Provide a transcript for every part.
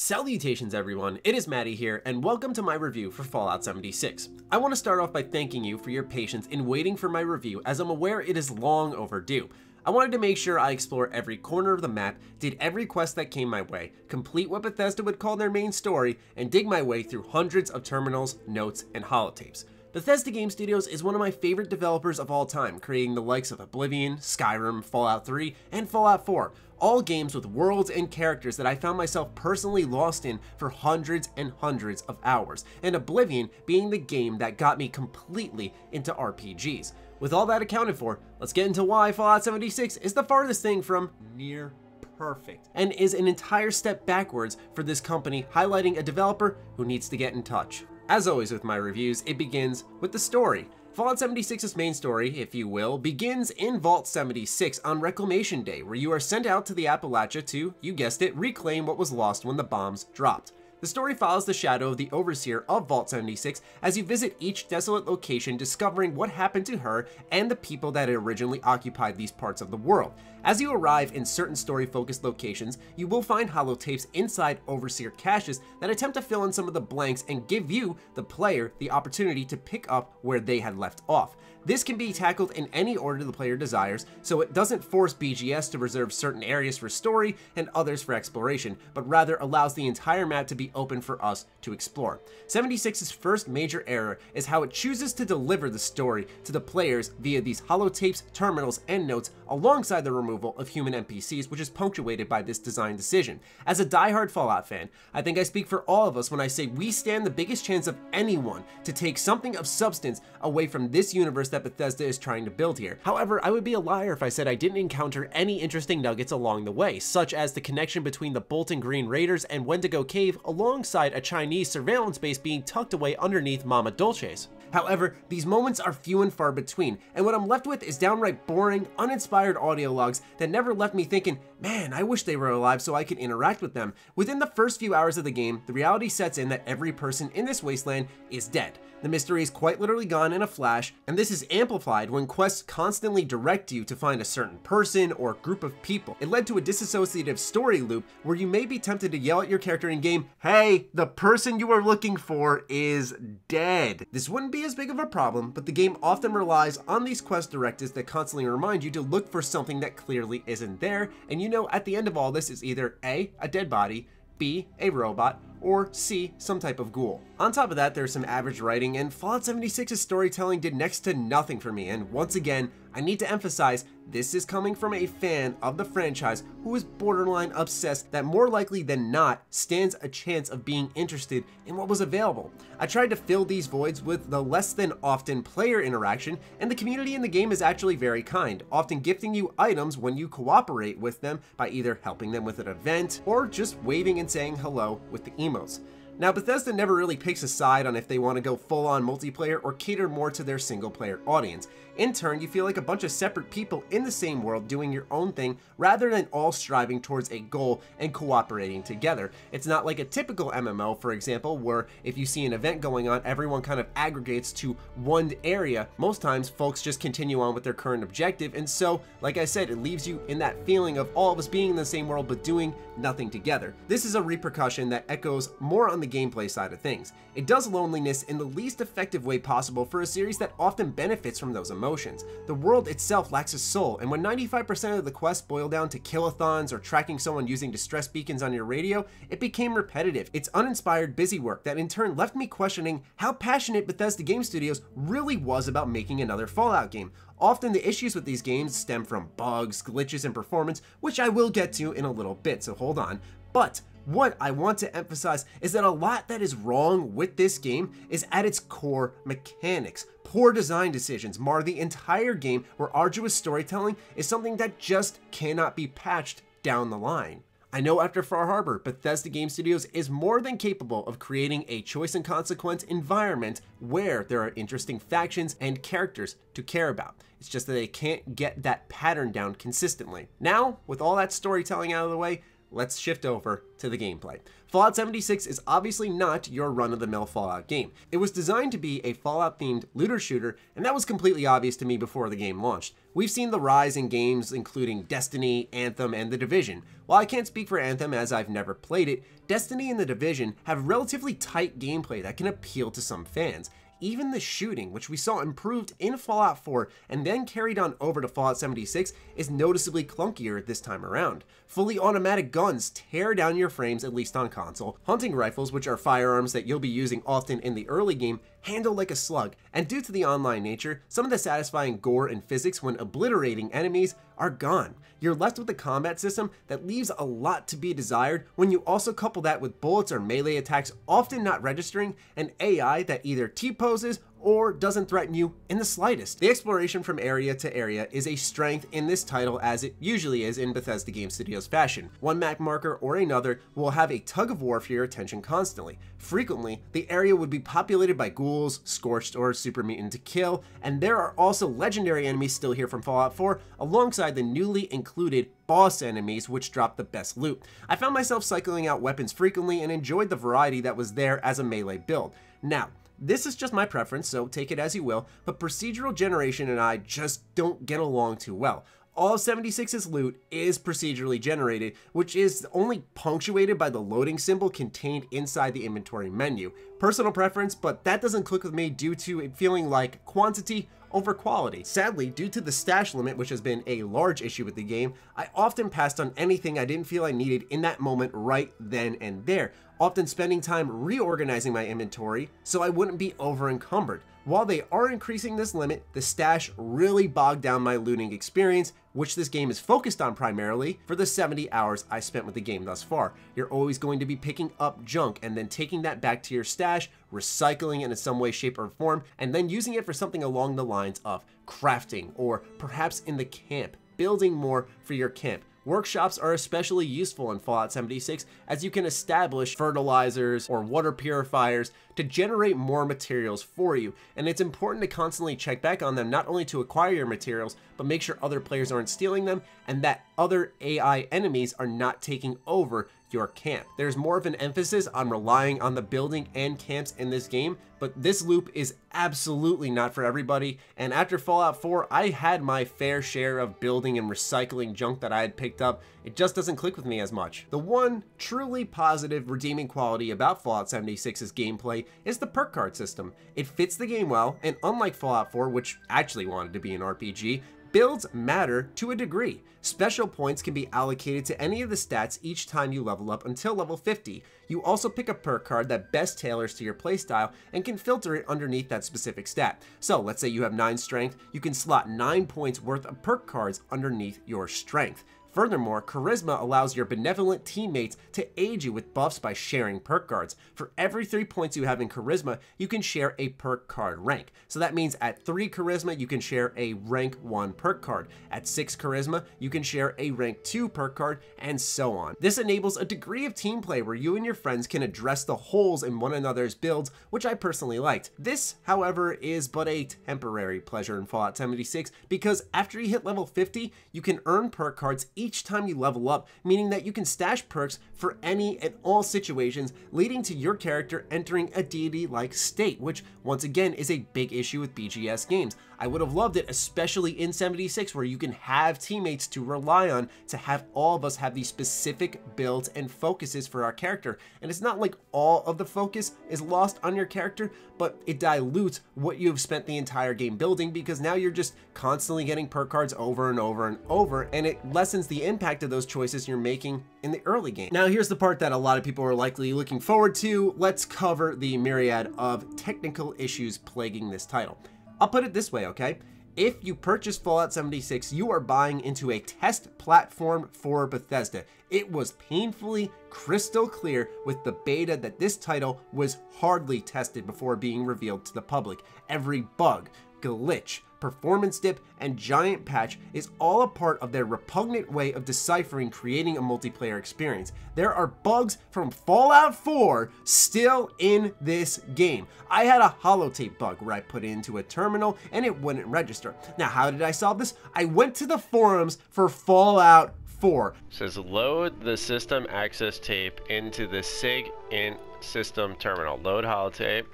Salutations everyone, it is Matty here, and welcome to my review for Fallout 76. I want to start off by thanking you for your patience in waiting for my review, as I'm aware it is long overdue. I wanted to make sure I explore every corner of the map, did every quest that came my way, complete what Bethesda would call their main story, and dig my way through hundreds of terminals, notes, and holotapes. Bethesda Game Studios is one of my favorite developers of all time, creating the likes of Oblivion, Skyrim, Fallout 3, and Fallout 4, all games with worlds and characters that I found myself personally lost in for hundreds and hundreds of hours, and Oblivion being the game that got me completely into RPGs. With all that accounted for, let's get into why Fallout 76 is the farthest thing from near perfect, and is an entire step backwards for this company, highlighting a developer who needs to get in touch. As always with my reviews, it begins with the story. Fallout 76's main story, if you will, begins in Vault 76 on Reclamation Day, where you are sent out to the Appalachia to, you guessed it, reclaim what was lost when the bombs dropped. The story follows the shadow of the overseer of Vault 76 as you visit each desolate location, discovering what happened to her and the people that had originally occupied these parts of the world. As you arrive in certain story-focused locations, you will find holotapes inside overseer caches that attempt to fill in some of the blanks and give you, the player, the opportunity to pick up where they had left off. This can be tackled in any order the player desires, so it doesn't force BGS to reserve certain areas for story and others for exploration, but rather allows the entire map to be open for us to explore. 76's first major error is how it chooses to deliver the story to the players via these holotapes, terminals, and notes, alongside the removal of human NPCs, which is punctuated by this design decision. As a diehard Fallout fan, I think I speak for all of us when I say we stand the biggest chance of anyone to take something of substance away from this universe that Bethesda is trying to build here. However, I would be a liar if I said I didn't encounter any interesting nuggets along the way, such as the connection between the Bolton Green Raiders and Wendigo Cave, alongside a Chinese surveillance base being tucked away underneath Mama Dulce's. However, these moments are few and far between, and what I'm left with is downright boring, uninspired audio logs that never left me thinking, man, I wish they were alive so I could interact with them. Within the first few hours of the game, the reality sets in that every person in this wasteland is dead. The mystery is quite literally gone in a flash, and this is amplified when quests constantly direct you to find a certain person or group of people. It led to a disassociative story loop where you may be tempted to yell at your character in game, hey, the person you are looking for is dead. This wouldn't be as big of a problem, but the game often relies on these quest directives that constantly remind you to look for something that clearly isn't there, and you know at the end of all this is either A, a dead body, B, a robot, or C, some type of ghoul. On top of that, there's some average writing, and Fallout 76's storytelling did next to nothing for me, and once again, I need to emphasize, this is coming from a fan of the franchise who is borderline obsessed that more likely than not stands a chance of being interested in what was available. I tried to fill these voids with the less than often player interaction, and the community in the game is actually very kind, often gifting you items when you cooperate with them by either helping them with an event or just waving and saying hello with the emotes. Now, Bethesda never really picks a side on if they want to go full-on multiplayer or cater more to their single-player audience. In turn, you feel like a bunch of separate people in the same world doing your own thing rather than all striving towards a goal and cooperating together. It's not like a typical MMO, for example, where if you see an event going on, everyone kind of aggregates to one area. Most times, folks just continue on with their current objective, and so, like I said, it leaves you in that feeling of all of us being in the same world but doing nothing together. This is a repercussion that echoes more on the gameplay side of things. It does loneliness in the least effective way possible for a series that often benefits from those emotions. The world itself lacks a soul, and when 95% of the quests boil down to killathons or tracking someone using distress beacons on your radio, it became repetitive. It's uninspired busy work that in turn left me questioning how passionate Bethesda Game Studios really was about making another Fallout game. Often the issues with these games stem from bugs, glitches, and performance, which I will get to in a little bit, so hold on. But what I want to emphasize is that a lot that is wrong with this game is at its core mechanics. Poor design decisions mar the entire game, where arduous storytelling is something that just cannot be patched down the line. I know after Far Harbor, Bethesda Game Studios is more than capable of creating a choice and consequence environment where there are interesting factions and characters to care about. It's just that they can't get that pattern down consistently. Now, with all that storytelling out of the way, let's shift over to the gameplay. Fallout 76 is obviously not your run-of-the-mill Fallout game. It was designed to be a Fallout-themed looter shooter, and that was completely obvious to me before the game launched. We've seen the rise in games including Destiny, Anthem, and The Division. While I can't speak for Anthem as I've never played it, Destiny and The Division have relatively tight gameplay that can appeal to some fans. Even the shooting, which we saw improved in Fallout 4 and then carried on over to Fallout 76, is noticeably clunkier this time around. Fully automatic guns tear down your frames, at least on console. Hunting rifles, which are firearms that you'll be using often in the early game, handle like a slug, and due to the online nature, some of the satisfying gore and physics when obliterating enemies are gone. You're left with a combat system that leaves a lot to be desired when you also couple that with bullets or melee attacks often not registering, and AI that either T-poses or doesn't threaten you in the slightest. The exploration from area to area is a strength in this title, as it usually is in Bethesda Game Studios fashion. One map marker or another will have a tug of war for your attention constantly. Frequently, the area would be populated by ghouls, scorched, or super mutant to kill, and there are also legendary enemies still here from Fallout 4, alongside the newly included boss enemies, which drop the best loot. I found myself cycling out weapons frequently and enjoyed the variety that was there as a melee build. Now, this is just my preference, so take it as you will, but procedural generation and I just don't get along too well. All of 76's loot is procedurally generated, which is only punctuated by the loading symbol contained inside the inventory menu. Personal preference, but that doesn't click with me due to it feeling like quantity over quality. Sadly, due to the stash limit, which has been a large issue with the game, I often passed on anything I didn't feel I needed in that moment right then and there, often spending time reorganizing my inventory so I wouldn't be over encumbered. While they are increasing this limit, the stash really bogged down my looting experience, which this game is focused on primarily for the 70 hours I spent with the game thus far. You're always going to be picking up junk and then taking that back to your stash, recycling it in some way, shape, or form, and then using it for something along the lines of crafting, or perhaps in the camp, building more for your camp. Workshops are especially useful in Fallout 76 as you can establish fertilizers or water purifiers to generate more materials for you, and it's important to constantly check back on them, not only to acquire your materials, but make sure other players aren't stealing them and that other AI enemies are not taking over your camp. There's more of an emphasis on relying on the building and camps in this game, but this loop is absolutely not for everybody, and after Fallout 4, I had my fair share of building and recycling junk that I had picked up. It just doesn't click with me as much. The one truly positive redeeming quality about Fallout 76's gameplay is the perk card system. It fits the game well, and unlike Fallout 4, which actually wanted to be an RPG, builds matter to a degree. Special points can be allocated to any of the stats each time you level up until level 50. You also pick a perk card that best tailors to your playstyle and can filter it underneath that specific stat. So let's say you have 9 strength, you can slot 9 points worth of perk cards underneath your strength. Furthermore, Charisma allows your benevolent teammates to aid you with buffs by sharing perk cards. For every 3 points you have in Charisma, you can share a perk card rank. So that means at 3 Charisma, you can share a rank 1 perk card. At 6 Charisma, you can share a rank 2 perk card, and so on. This enables a degree of team play where you and your friends can address the holes in one another's builds, which I personally liked. This, however, is but a temporary pleasure in Fallout 76, because after you hit level 50, you can earn perk cards each time you level up, meaning that you can stash perks for any and all situations, leading to your character entering a deity-like state, which once again is a big issue with BGS games. I would have loved it, especially in 76, where you can have teammates to rely on to have all of us have these specific builds and focuses for our character. And it's not like all of the focus is lost on your character, but it dilutes what you have spent the entire game building, because now you're just constantly getting perk cards over and over and over, and it lessens the impact of those choices you're making in the early game. Now here's the part that a lot of people are likely looking forward to. Let's cover the myriad of technical issues plaguing this title. I'll put it this way, okay? If you purchase Fallout 76, you are buying into a test platform for Bethesda. It was painfully crystal clear with the beta that this title was hardly tested before being revealed to the public. Every bug, glitch, performance dip, and giant patch is all a part of their repugnant way of deciphering creating a multiplayer experience. There are bugs from Fallout 4 still in this game. I had a holotape bug where I put it into a terminal and it wouldn't register. Now, how did I solve this? I went to the forums for Fallout 4. It says load the system access tape into the SIG int system terminal. Load holotape.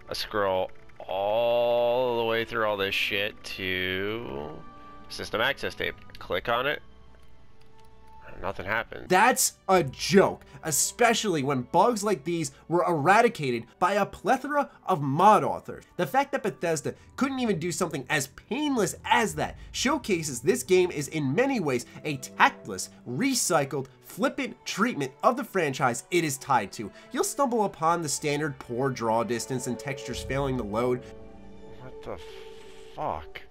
I scroll all the way through all this shit to system access tape. Click on it. Nothing happened. That's a joke, especially when bugs like these were eradicated by a plethora of mod authors. The fact that Bethesda couldn't even do something as painless as that showcases this game is in many ways a tactless, recycled, flippant treatment of the franchise it is tied to. You'll stumble upon the standard poor draw distance and textures failing to load. What the fuck?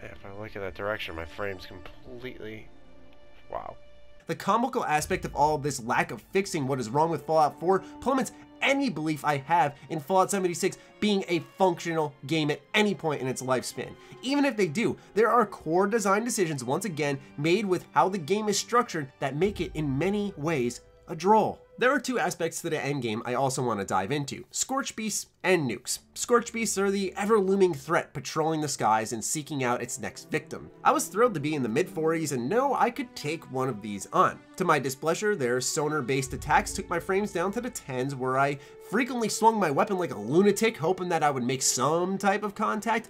If I look in that direction, my frame's completely... Wow. The comical aspect of all of this lack of fixing what is wrong with Fallout 4 plummets any belief I have in Fallout 76 being a functional game at any point in its lifespan. Even if they do, there are core design decisions once again made with how the game is structured that make it in many ways a droll. There are two aspects to the endgame I also want to dive into: Scorch Beasts and nukes. Scorch Beasts are the ever-looming threat patrolling the skies and seeking out its next victim. I was thrilled to be in the mid-40s and know I could take one of these on. To my displeasure, their sonar-based attacks took my frames down to the 10s, where I frequently swung my weapon like a lunatic, hoping that I would make some type of contact.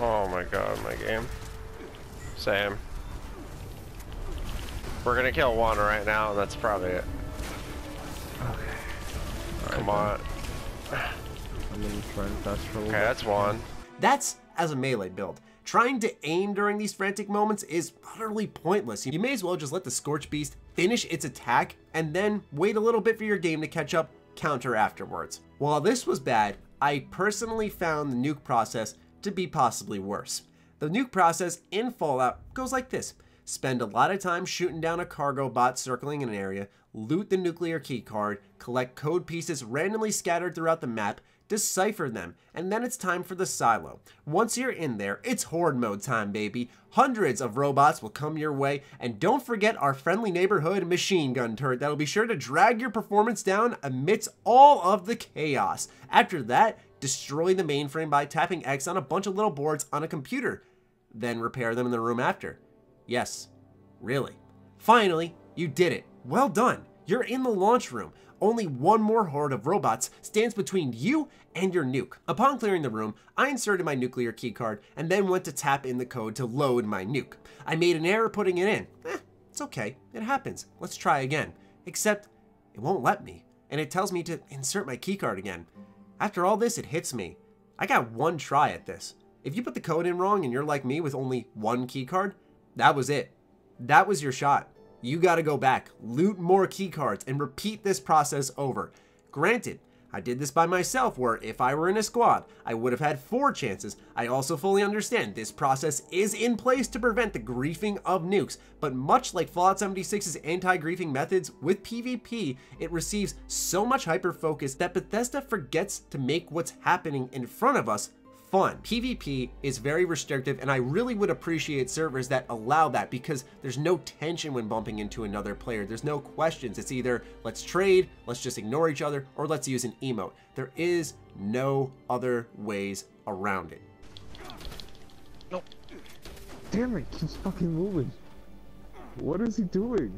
Oh my god, my game. Same. We're gonna kill one right now, and that's probably it. Okay. Come on. I'm gonna try and fast forward. Okay, that's one. That's as a melee build. Trying to aim during these frantic moments is utterly pointless. You may as well just let the Scorch Beast finish its attack and then wait a little bit for your game to catch up, counter afterwards. While this was bad, I personally found the nuke process to be possibly worse. The nuke process in Fallout goes like this. Spend a lot of time shooting down a cargo bot circling an area, loot the nuclear keycard, collect code pieces randomly scattered throughout the map, decipher them, and then it's time for the silo. Once you're in there, it's horde mode time, baby. Hundreds of robots will come your way, and don't forget our friendly neighborhood machine gun turret that'll be sure to drag your performance down amidst all of the chaos. After that, destroy the mainframe by tapping X on a bunch of little boards on a computer, then repair them in the room after. Yes, really. Finally, you did it. Well done. You're in the launch room. Only one more horde of robots stands between you and your nuke. Upon clearing the room, I inserted my nuclear keycard and then went to tap in the code to load my nuke. I made an error putting it in. It's okay. It happens. Let's try again. Except, it won't let me, and it tells me to insert my keycard again. After all this, it hits me. I got one try at this. If you put the code in wrong and you're like me with only one keycard, that was it. That was your shot. You gotta go back, loot more keycards, and repeat this process over. Granted, I did this by myself, where if I were in a squad, I would have had 4 chances. I also fully understand this process is in place to prevent the griefing of nukes, but much like Fallout 76's anti-griefing methods with PvP, it receives so much hyper-focus that Bethesda forgets to make what's happening in front of us fun. PvP is very restrictive, and I really would appreciate servers that allow that, because there's no tension when bumping into another player. There's no questions. It's either let's trade, let's just ignore each other, or let's use an emote. There is no other ways around it. No. Damn it, keeps fucking moving. What is he doing?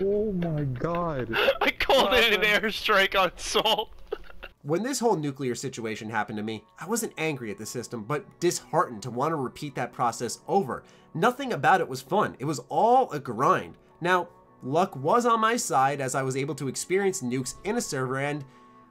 Oh my god. I called it an airstrike on Salt. When this whole nuclear situation happened to me, I wasn't angry at the system, but disheartened to want to repeat that process over. Nothing about it was fun. It was all a grind. Now, luck was on my side as I was able to experience nukes in a server, and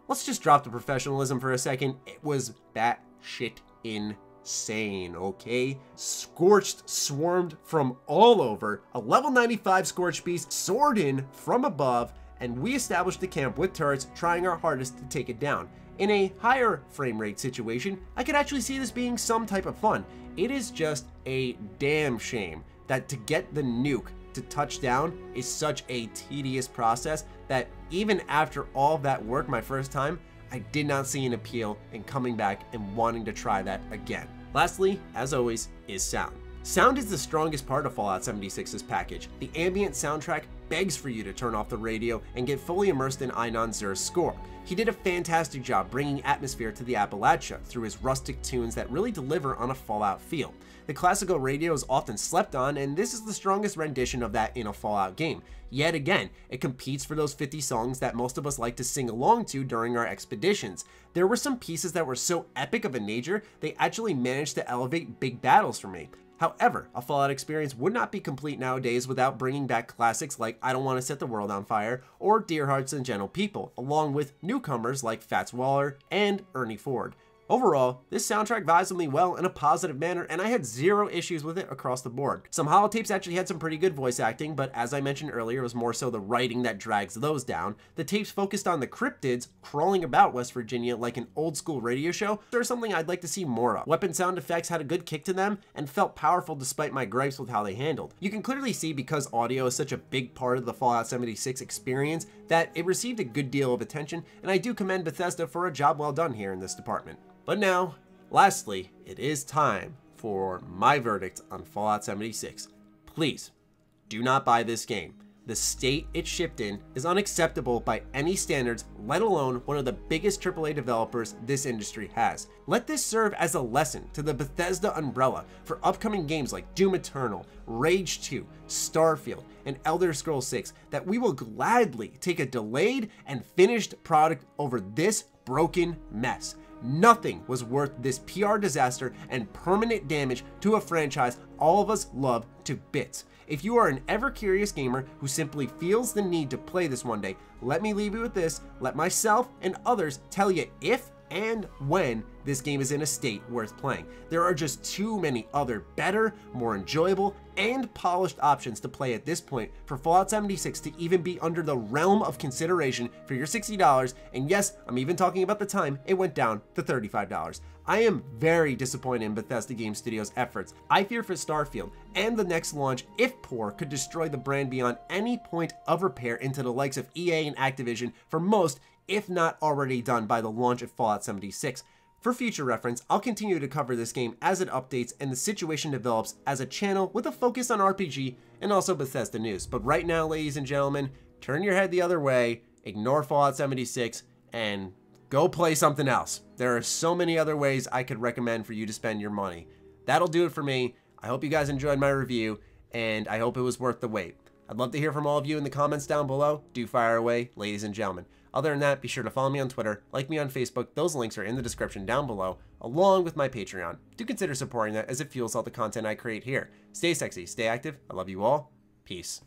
let's just drop the professionalism for a second. It was batshit insane, okay? Scorched swarmed from all over. A level 95 Scorch Beast soared in from above, and we established the camp with turrets, trying our hardest to take it down. In a higher frame rate situation, I could actually see this being some type of fun. It is just a damn shame that to get the nuke to touch down is such a tedious process that even after all of that work my first time, I did not see an appeal in coming back and wanting to try that again. Lastly, as always, is sound. Sound is the strongest part of Fallout 76's package. The ambient soundtrack begs for you to turn off the radio and get fully immersed in Einon Zur's score. He did a fantastic job bringing atmosphere to the Appalachia through his rustic tunes that really deliver on a Fallout feel. The classical radio is often slept on, and this is the strongest rendition of that in a Fallout game. Yet again, it competes for those 50 songs that most of us like to sing along to during our expeditions. There were some pieces that were so epic of a nature, they actually managed to elevate big battles for me. However, a Fallout experience would not be complete nowadays without bringing back classics like I Don't Want to Set the World on Fire or Dear Hearts and Gentle People, along with newcomers like Fats Waller and Ernie Ford. Overall, this soundtrack vibes with me well in a positive manner, and I had zero issues with it across the board. Some holotapes actually had some pretty good voice acting, but as I mentioned earlier, it was more so the writing that drags those down. The tapes focused on the cryptids crawling about West Virginia like an old school radio show. There's something I'd like to see more of. Weapon sound effects had a good kick to them and felt powerful despite my gripes with how they handled. You can clearly see because audio is such a big part of the Fallout 76 experience that it received a good deal of attention, and I do commend Bethesda for a job well done here in this department. But now, lastly, it is time for my verdict on Fallout 76. Please, do not buy this game. The state it shipped in is unacceptable by any standards, let alone one of the biggest AAA developers this industry has. Let this serve as a lesson to the Bethesda umbrella for upcoming games like Doom Eternal, Rage 2, Starfield, and Elder Scrolls 6 that we will gladly take a delayed and finished product over this broken mess. Nothing was worth this PR disaster and permanent damage to a franchise all of us love to bits. If you are an ever-curious gamer who simply feels the need to play this one day, let me leave you with this. Let myself and others tell you if and when this game is in a state worth playing. There are just too many other better, more enjoyable, and polished options to play at this point for Fallout 76 to even be under the realm of consideration for your $60, and yes, I'm even talking about the time it went down to $35. I am very disappointed in Bethesda Game Studios' efforts. I fear for Starfield, and the next launch, if poor, could destroy the brand beyond any point of repair into the likes of EA and Activision for most, if not already done by the launch of Fallout 76. For future reference, I'll continue to cover this game as it updates and the situation develops as a channel with a focus on RPG and also Bethesda news. But right now, ladies and gentlemen, turn your head the other way, ignore Fallout 76, and go play something else. There are so many other ways I could recommend for you to spend your money. That'll do it for me. I hope you guys enjoyed my review, and I hope it was worth the wait. I'd love to hear from all of you in the comments down below. Do fire away, ladies and gentlemen. Other than that, be sure to follow me on Twitter, like me on Facebook. Those links are in the description down below, along with my Patreon. Do consider supporting that as it fuels all the content I create here. Stay sexy, stay active. I love you all. Peace.